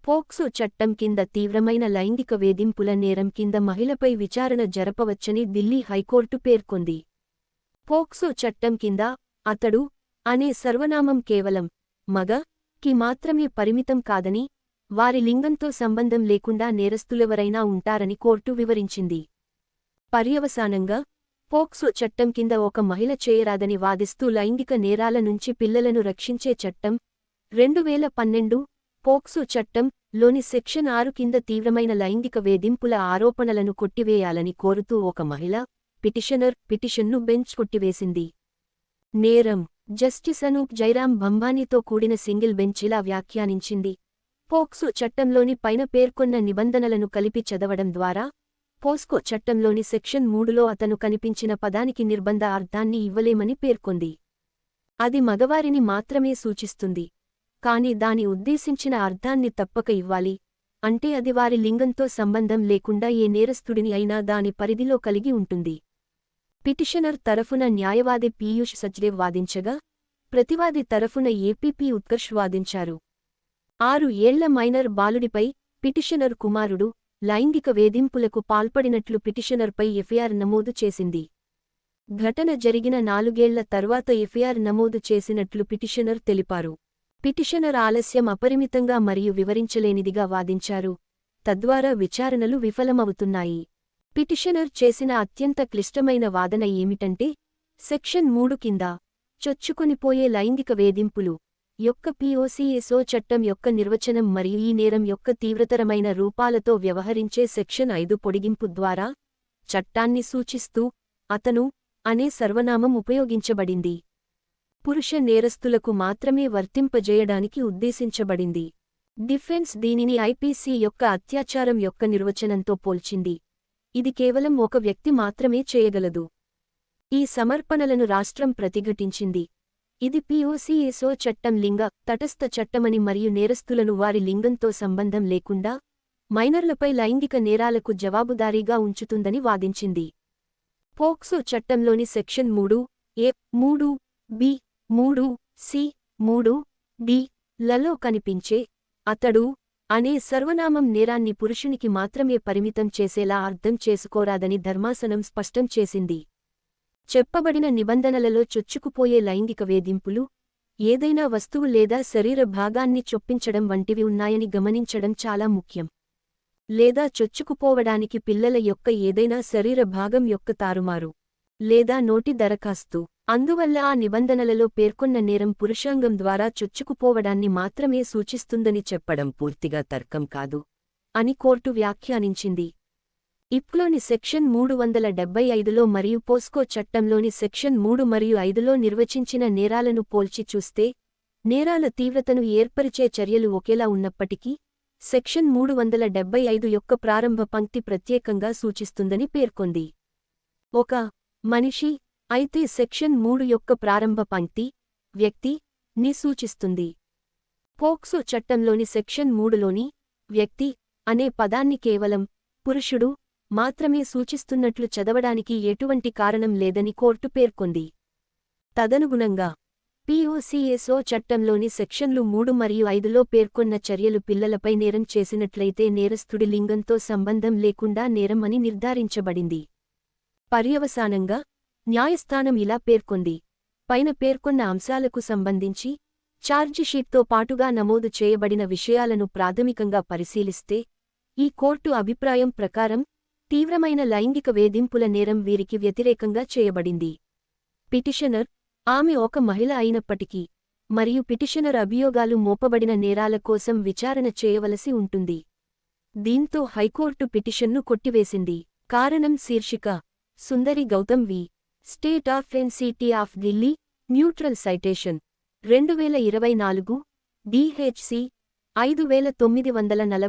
POCSO చట్టం కింద తీవ్రమైన లైంగిక వేధింపుల నేరం కింద మహిళపై విచారణ జరపవచ్చని ఢిల్లీ హైకోర్టు పేర్కొంది. పోక్సో చట్టం కింద అతడు అనే సర్వనామం కేవలం మగ కి మాత్రమే పరిమితం కాదని, వారి లింగంతో సంబంధం లేకుండా నేరస్తులెవరైనా ఉంటారని కోర్టు వివరించింది. పర్యవసానంగా పోక్సో చట్టం కింద ఒక మహిళ చేయరాదని వాదిస్తూ లైంగిక నేరాల నుంచి పిల్లలను రక్షించే చట్టం 2012 పోక్సో చట్టం లోని సెక్షన్ 6 కింద తీవ్రమైన లైంగిక వేధింపుల ఆరోపణలను కొట్టివేయాలని కోరుతూ ఒక మహిళ పిటిషన్ను బెంచ్ కొట్టివేసింది. నేరం జస్టిస్ అనూప్ జైరామ్ భంబానీతో కూడిన సింగిల్ బెంచ్ ఇలా వ్యాఖ్యానించింది. పోక్సో చట్టంలోని పైన పేర్కొన్న నిబంధనలను కలిపి చదవడం ద్వారా పోక్సో చట్టంలోని సెక్షన్ 3లో అతను కనిపించిన పదానికి నిర్బంధ అర్థాన్ని ఇవ్వలేమని పేర్కొంది. అది మగవారిని మాత్రమే సూచిస్తుంది, కాని దాని ఉద్దేశించిన అర్థాన్ని తప్పక ఇవ్వాలి, అంటే అది వారి లింగంతో సంబంధం లేకుండా ఏ నేరస్తుడిని అయినా దాని పరిధిలో కలిగి ఉంటుంది. పిటిషనర్ తరఫున న్యాయవాది పీయూష్ సచ్దేవ్ వాదించగా, ప్రతివాది తరఫున ఏపీపీ ఉత్కర్ష్ వాదించారు. 6 ఏళ్ల మైనర్ బాలుడిపై పిటిషనర్ కుమారుడు లైంగిక వేధింపులకు పాల్పడినట్లు పిటిషనర్పై ఎఫ్ఐఆర్ నమోదు చేసింది. ఘటన జరిగిన 4 ఏళ్ల తర్వాత ఎఫ్ఐఆర్ నమోదు చేసినట్లు పిటిషనర్ తెలిపారు. పిటిషనర్ ఆలస్యం అపరిమితంగా మరియు వివరించలేనిదిగా వాదించారు, తద్వారా విచారణలు విఫలమవుతున్నాయి. పిటిషనర్ చేసిన అత్యంత క్లిష్టమైన వాదన ఏమిటంటే, సెక్షన్ 3 కింద చొచ్చుకొనిపోయే లైంగిక వేధింపులు యొక్క POCSO చట్టం యొక్క నిర్వచనం మరియు ఈ నేరం యొక్క తీవ్రతరమైన రూపాలతో వ్యవహరించే సెక్షన్ 5 పొడిగింపు ద్వారా చట్టాన్ని సూచిస్తూ అతను అనే సర్వనామం ఉపయోగించబడింది. పురుష నేరస్తులకు మాత్రమే వర్తింపజేయడానికి ఉద్దేశించబడింది. డిఫెన్స్ దీనిని IPC యొక్క అత్యాచారం యొక్క నిర్వచనంతో పోల్చింది. ఇది కేవలం ఒక వ్యక్తి మాత్రమే చేయగలదు. ఈ సమర్పణలను రాష్ట్రం ప్రతిఘటించింది. ఇది POCSO చట్టం లింగ తటస్థ చట్టమని మరియు నేరస్తులను వారి లింగంతో సంబంధం లేకుండా మైనర్లపై లైంగిక నేరాలకు జవాబుదారీగా ఉంచుతుందని వాదించింది. పోక్సో చట్టంలోని section 3A, 3B, 3C, 3D లలో కనిపించే అతడు అనే సర్వనామం నేరాన్ని పురుషునికి మాత్రమే పరిమితం చేసేలా అర్థం చేసుకోరాదని ధర్మాసనం స్పష్టం చేసింది. చెప్పబడిన నిబంధనలలో చొచ్చుకుపోయే లైంగిక వేధింపులు ఏదైనా వస్తువు లేదా శరీర భాగాన్ని చొప్పించడం వంటివి ఉన్నాయని గమనించడం చాలా ముఖ్యం. లేదా చొచ్చుకుపోవడానికి పిల్లల యొక్క ఏదైనా శరీర భాగం యొక్క తారుమారు లేదా నోటి దరఖాస్తు. అందువల్ల ఆ నిబంధనలలో పేర్కొన్న నేరం పురుషాంగం ద్వారా చొచ్చుకుపోవడాన్ని మాత్రమే సూచిస్తుందని చెప్పడం పూర్తిగా తర్కం కాదు అని కోర్టు వ్యాఖ్యానించింది. ఇప్లోని సెక్షన్ 375లో మరియు పోస్కో చట్టంలోని సెక్షన్ 3 మరియు 5లో నిర్వచించిన నేరాలను పోల్చి చూస్తే నేరాల తీవ్రతను ఏర్పరిచే చర్యలు ఒకేలా ఉన్నప్పటికీ సెక్షన్ 375 యొక్క ప్రారంభ పంక్తి ప్రత్యేకంగా సూచిస్తుందని పేర్కొంది. ఒక మనిషి అయితే సెక్షన్ 3 యొక్క ప్రారంభ పంక్తి వ్యక్తి ని సూచిస్తుంది. పోక్సో చట్టంలోని సెక్షన్ 3లోని వ్యక్తి అనే పదాన్ని కేవలం పురుషుడు మాత్రమే సూచిస్తున్నట్లు చదవడానికి ఎటువంటి కారణం లేదని కోర్టు పేర్కొంది. తదనుగుణంగా POCSO చట్టంలోని సెక్షన్లు 3 మరియు 5లో పేర్కొన్న చర్యలు పిల్లలపై నేరం చేసినట్లయితే నేరస్తుడి లింగంతో సంబంధం లేకుండా నేరం అని నిర్ధారించబడింది. పర్యవసానంగా న్యాయస్థానం ఇలా పేర్కొంది. పైన పేర్కొన్న అంశాలకు సంబంధించి ఛార్జిషీట్తో పాటుగా నమోదు చేయబడిన విషయాలను ప్రాథమికంగా పరిశీలిస్తే ఈ కోర్టు అభిప్రాయం ప్రకారం తీవ్రమైన లైంగిక వేధింపుల నేరం వీరికి వ్యతిరేకంగా చేయబడింది. పిటిషనర్ ఆమె ఒక మహిళ అయినప్పటికీ మరియు పిటిషనర్ అభియోగాలు మోపబడిన నేరాల కోసం విచారణ చేయవలసి ఉంటుంది. దీంతో హైకోర్టు పిటిషన్ను కొట్టివేసింది. కారణం శీర్షిక Sundari Gautam v. State of NCT of Delhi neutral citation 2024 DHC 5940